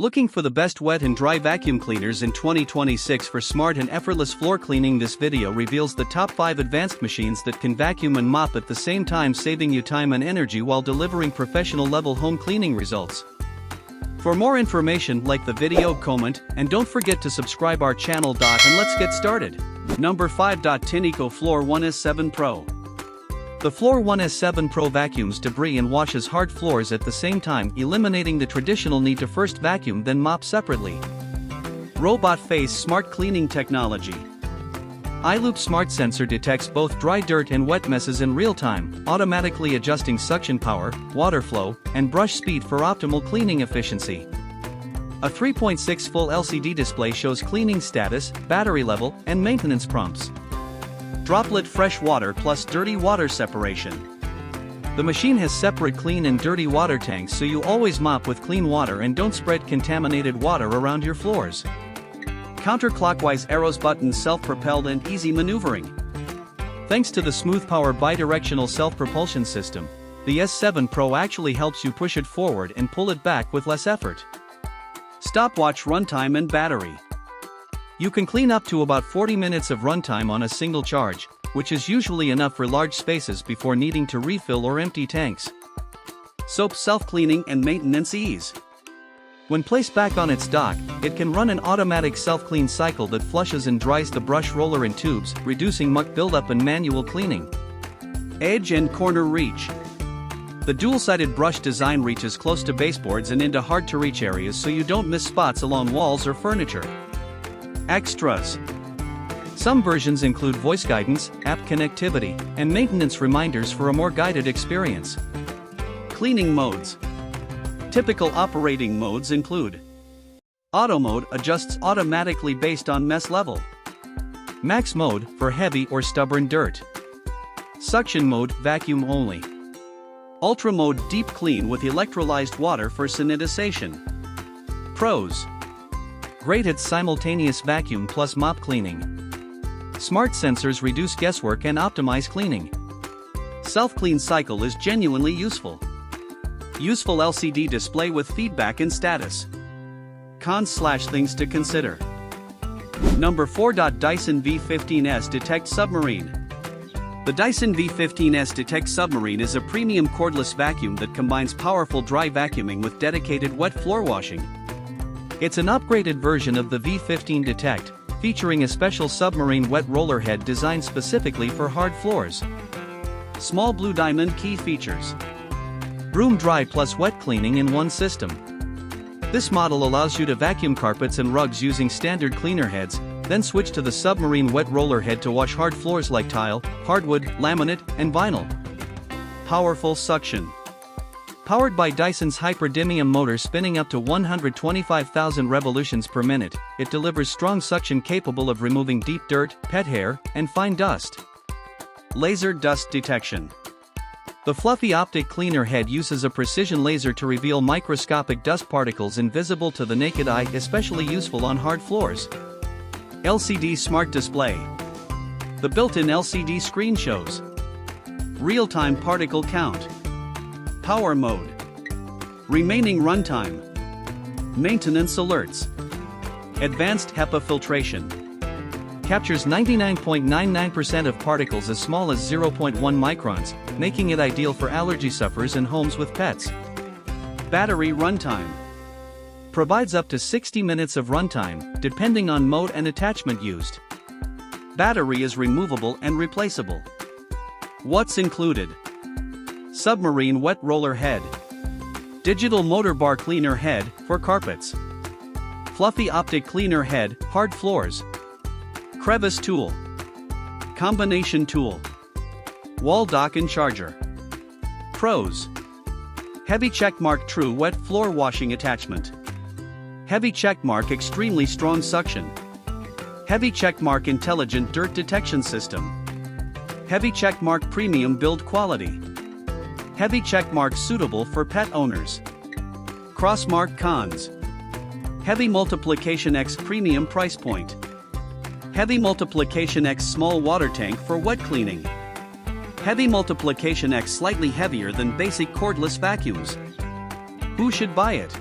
Looking for the best wet and dry vacuum cleaners in 2026 for smart and effortless floor cleaning? This video reveals the top 5 advanced machines that can vacuum and mop at the same time, saving you time and energy while delivering professional level home cleaning results. For more information, like the video, comment, and don't forget to subscribe our channel. And let's get started. Number 5. Tineco Floor 1S7 Pro. The Floor 1S7 Pro vacuums debris and washes hard floors at the same time, eliminating the traditional need to first vacuum then mop separately. Robot Face Smart Cleaning Technology. iLoop Smart Sensor detects both dry dirt and wet messes in real time, automatically adjusting suction power, water flow, and brush speed for optimal cleaning efficiency. A 3.6 full LCD display shows cleaning status, battery level, and maintenance prompts. Droplet fresh water plus dirty water separation. The machine has separate clean and dirty water tanks, so you always mop with clean water and don't spread contaminated water around your floors. Counterclockwise arrows button, self-propelled and easy maneuvering. Thanks to the smooth power bidirectional self-propulsion system, the S7 Pro actually helps you push it forward and pull it back with less effort. Stopwatch runtime and battery. You can clean up to about 40 minutes of runtime on a single charge, which is usually enough for large spaces before needing to refill or empty tanks. Soap self-cleaning and maintenance ease. When placed back on its dock, it can run an automatic self-clean cycle that flushes and dries the brush roller and tubes, reducing muck buildup and manual cleaning. Edge and corner reach. The dual-sided brush design reaches close to baseboards and into hard-to-reach areas, so you don't miss spots along walls or furniture. Extras. Some versions include voice guidance, app connectivity, and maintenance reminders for a more guided experience. Cleaning modes. Typical operating modes include: Auto mode adjusts automatically based on mess level. Max mode for heavy or stubborn dirt. Suction mode vacuum only. Ultra mode deep clean with electrolyzed water for sanitization. Pros: great at simultaneous vacuum plus mop cleaning. Smart sensors reduce guesswork and optimize cleaning. Self-clean cycle is genuinely useful. Useful LCD display with feedback and status. Cons/things to consider. Number 4. Dyson V15S Detect Submarine. The Dyson V15S Detect Submarine is a premium cordless vacuum that combines powerful dry vacuuming with dedicated wet floor washing. It's an upgraded version of the V15 Detect, featuring a special submarine wet roller head designed specifically for hard floors. Small blue diamond key features. Broom dry plus wet cleaning in one system. This model allows you to vacuum carpets and rugs using standard cleaner heads, then switch to the submarine wet roller head to wash hard floors like tile, hardwood, laminate, and vinyl. Powerful suction. Powered by Dyson's hyperdymium motor spinning up to 125,000 revolutions per minute, it delivers strong suction capable of removing deep dirt, pet hair, and fine dust. Laser dust detection. The fluffy optic cleaner head uses a precision laser to reveal microscopic dust particles invisible to the naked eye, especially useful on hard floors. LCD Smart Display. The built-in LCD screen shows real-time particle count. Power mode. Remaining runtime. Maintenance alerts. Advanced HEPA filtration. Captures 99.99% of particles as small as 0.1 microns, making it ideal for allergy sufferers and homes with pets. Battery runtime. Provides up to 60 minutes of runtime, depending on mode and attachment used. Battery is removable and replaceable. What's included? Submarine wet roller head. Digital motor bar cleaner head, for carpets. Fluffy optic cleaner head, hard floors. Crevice tool. Combination tool. Wall dock and charger. Pros. Heavy checkmark true wet floor washing attachment. Heavy checkmark extremely strong suction. Heavy checkmark intelligent dirt detection system. Heavy checkmark premium build quality. Heavy checkmark suitable for pet owners. Crossmark cons. Heavy multiplication X premium price point. Heavy multiplication X small water tank for wet cleaning. Heavy multiplication X slightly heavier than basic cordless vacuums. Who should buy it?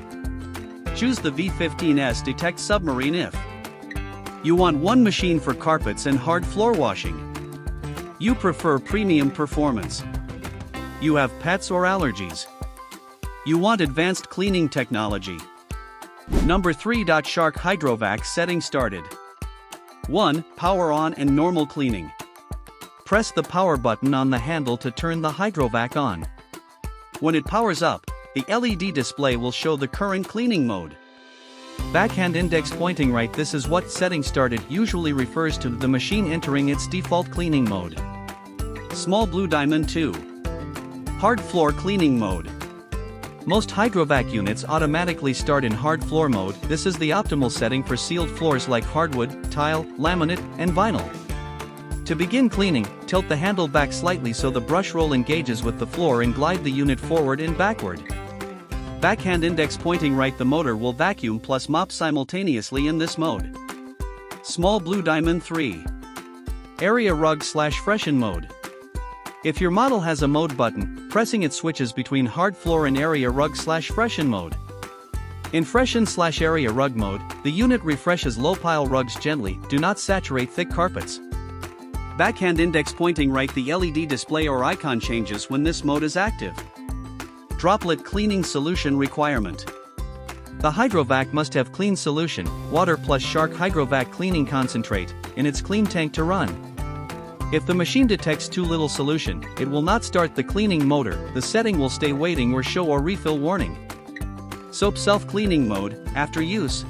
Choose the V15S Detect Submarine if you want one machine for carpets and hard floor washing. You prefer premium performance. You have pets or allergies. You want advanced cleaning technology. Number 3. Shark Hydrovac setting started. 1. Power on and normal cleaning. Press the power button on the handle to turn the Hydrovac on. When it powers up, the LED display will show the current cleaning mode. Backhand index pointing right. This is what setting started usually refers to, the machine entering its default cleaning mode. Small blue diamond 2. Hard floor cleaning mode. Most Hydrovac units automatically start in hard floor mode. This is the optimal setting for sealed floors like hardwood, tile, laminate, and vinyl. To begin cleaning, tilt the handle back slightly so the brush roll engages with the floor and glide the unit forward and backward. Backhand index pointing right. The motor will vacuum plus mop simultaneously in this mode. Small blue diamond 3. Area rug / freshen mode. If your model has a mode button, pressing it switches between hard floor and area rug / freshen mode. In freshen / area rug mode, the unit refreshes low pile rugs gently. Do not saturate thick carpets. Backhand index pointing right. The LED display or icon changes when this mode is active. Droplet cleaning solution requirement. The Hydrovac must have clean solution, water plus Shark Hydrovac cleaning concentrate, in its clean tank to run. If the machine detects too little solution, it will not start the cleaning motor. The setting will stay waiting or show a refill warning. Soap self-cleaning mode, after use.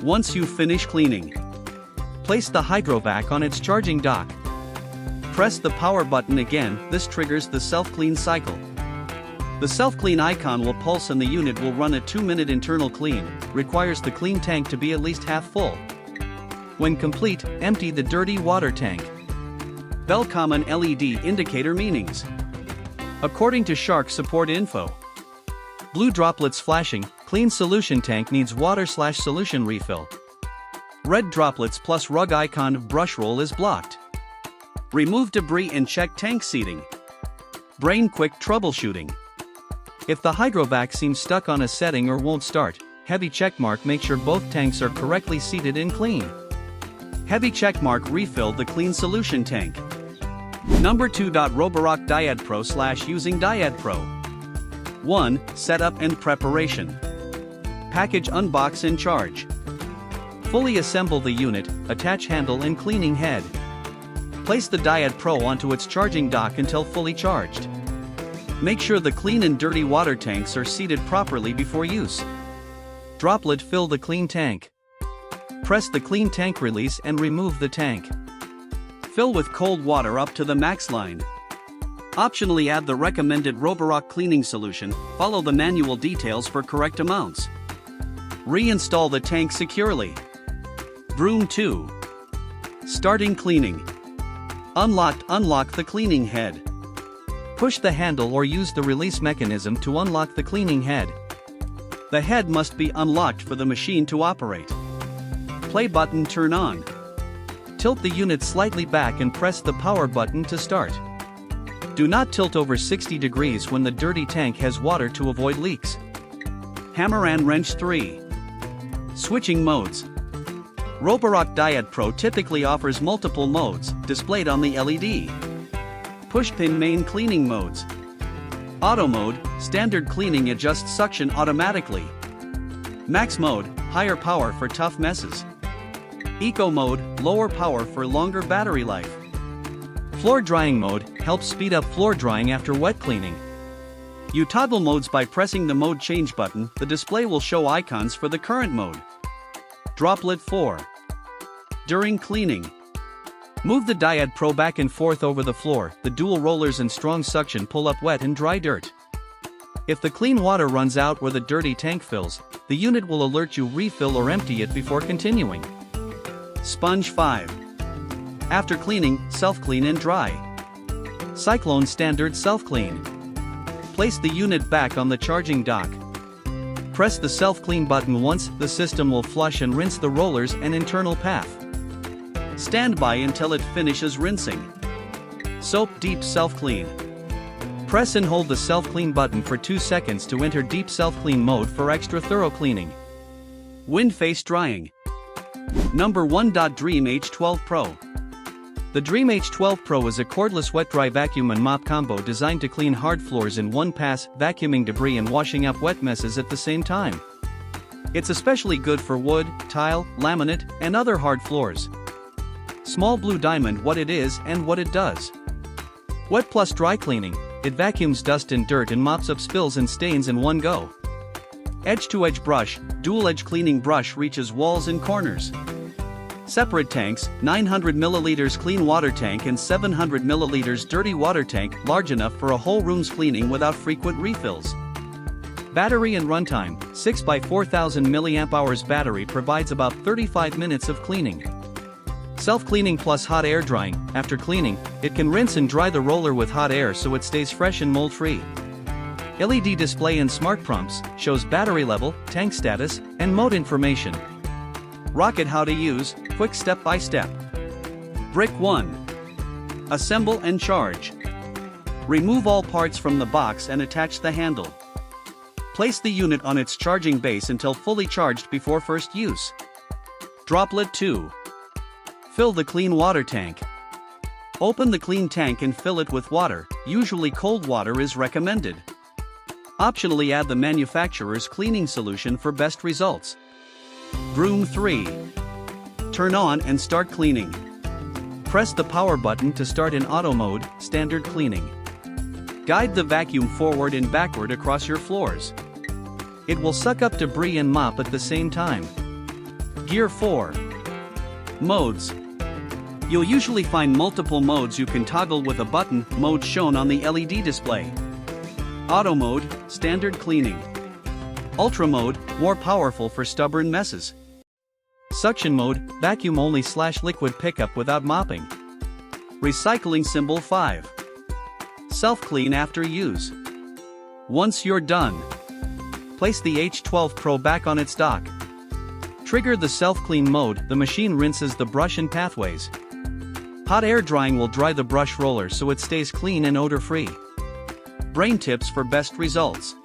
Once you finish cleaning, place the Hydrovac on its charging dock. Press the power button again. This triggers the self-clean cycle. The self-clean icon will pulse and the unit will run a 2-minute internal clean. Requires the clean tank to be at least half full. When complete, empty the dirty water tank. Bell common LED indicator meanings. According to Shark support info, blue droplets flashing, clean solution tank needs water / solution refill. Red droplets plus rug icon brush roll is blocked. Remove debris and check tank seating. Brain quick troubleshooting. If the Hydrovac seems stuck on a setting or won't start, heavy checkmark. Make sure both tanks are correctly seated and clean. Heavy checkmark. Refill the clean solution tank. Number 2. Roborock Dyad Pro / using Dyad Pro. 1. Setup and preparation. Package unbox and charge. Fully assemble the unit, attach handle and cleaning head. Place the Dyad Pro onto its charging dock until fully charged. Make sure the clean and dirty water tanks are seated properly before use. Droplet fill the clean tank. Press the clean tank release and remove the tank. Fill with cold water up to the max line. Optionally add the recommended Roborock cleaning solution. Follow the manual details for correct amounts. Reinstall the tank securely. Broom 2. Starting cleaning. Unlock the cleaning head. Push the handle or use the release mechanism to unlock the cleaning head. The head must be unlocked for the machine to operate. Play button turn on. Tilt the unit slightly back and press the power button to start. Do not tilt over 60 degrees when the dirty tank has water to avoid leaks. Hammer and wrench 3. Switching modes. Roborock Dyad Pro typically offers multiple modes, displayed on the LED. Pushpin main cleaning modes. Auto mode, standard cleaning adjusts suction automatically. Max mode, higher power for tough messes. Eco mode, lower power for longer battery life. Floor drying mode, helps speed up floor drying after wet cleaning. You toggle modes by pressing the mode change button. The display will show icons for the current mode. Droplet 4. During cleaning, move the Dyad Pro back and forth over the floor. The dual rollers and strong suction pull up wet and dry dirt. If the clean water runs out or the dirty tank fills, the unit will alert you refill or empty it before continuing. Sponge 5. After cleaning, self-clean and dry. Cyclone standard self-clean. Place the unit back on the charging dock. Press the self-clean button once. The system will flush and rinse the rollers and internal path. Stand by until it finishes rinsing. Soap deep self-clean. Press and hold the self-clean button for 2 seconds to enter deep self-clean mode for extra thorough cleaning. Wind face drying. Number 1. Dreame H12 Pro. The Dreame H12 Pro is a cordless wet-dry vacuum and mop combo designed to clean hard floors in one pass, vacuuming debris and washing up wet messes at the same time. It's especially good for wood, tile, laminate, and other hard floors. Small blue diamond: what it is and what it does. Wet plus dry cleaning. It vacuums dust and dirt and mops up spills and stains in one go. Edge-to-edge brush. Dual edge cleaning brush reaches walls and corners. Separate tanks: 900 ml clean water tank and 700 ml dirty water tank, large enough for a whole room's cleaning without frequent refills. Battery and runtime: 6x4000 mAh battery provides about 35 minutes of cleaning. Self-cleaning plus hot air drying. After cleaning, it can rinse and dry the roller with hot air so it stays fresh and mold-free. LED display and smart prompts shows battery level, tank status, and mode information. Rocket: how to use, quick step-by-step. Brick 1. Assemble and charge. Remove all parts from the box and attach the handle. Place the unit on its charging base until fully charged before first use. Droplet 2. Fill the clean water tank. Open the clean tank and fill it with water, usually cold water is recommended. Optionally add the manufacturer's cleaning solution for best results. Broom 3. Turn on and start cleaning. Press the power button to start in auto mode, standard cleaning. Guide the vacuum forward and backward across your floors. It will suck up debris and mop at the same time. Gear 4. Modes. You'll usually find multiple modes you can toggle with a button, mode shown on the LED display. Auto mode, standard cleaning. Ultra mode, more powerful for stubborn messes. Suction mode, vacuum only / liquid pickup without mopping. Recycling symbol 5. Self-clean after use. Once you're done, place the H12 Pro back on its dock. Trigger the self-clean mode. The machine rinses the brush and pathways. Hot air drying will dry the brush roller so it stays clean and odor-free. Brain tips for best results.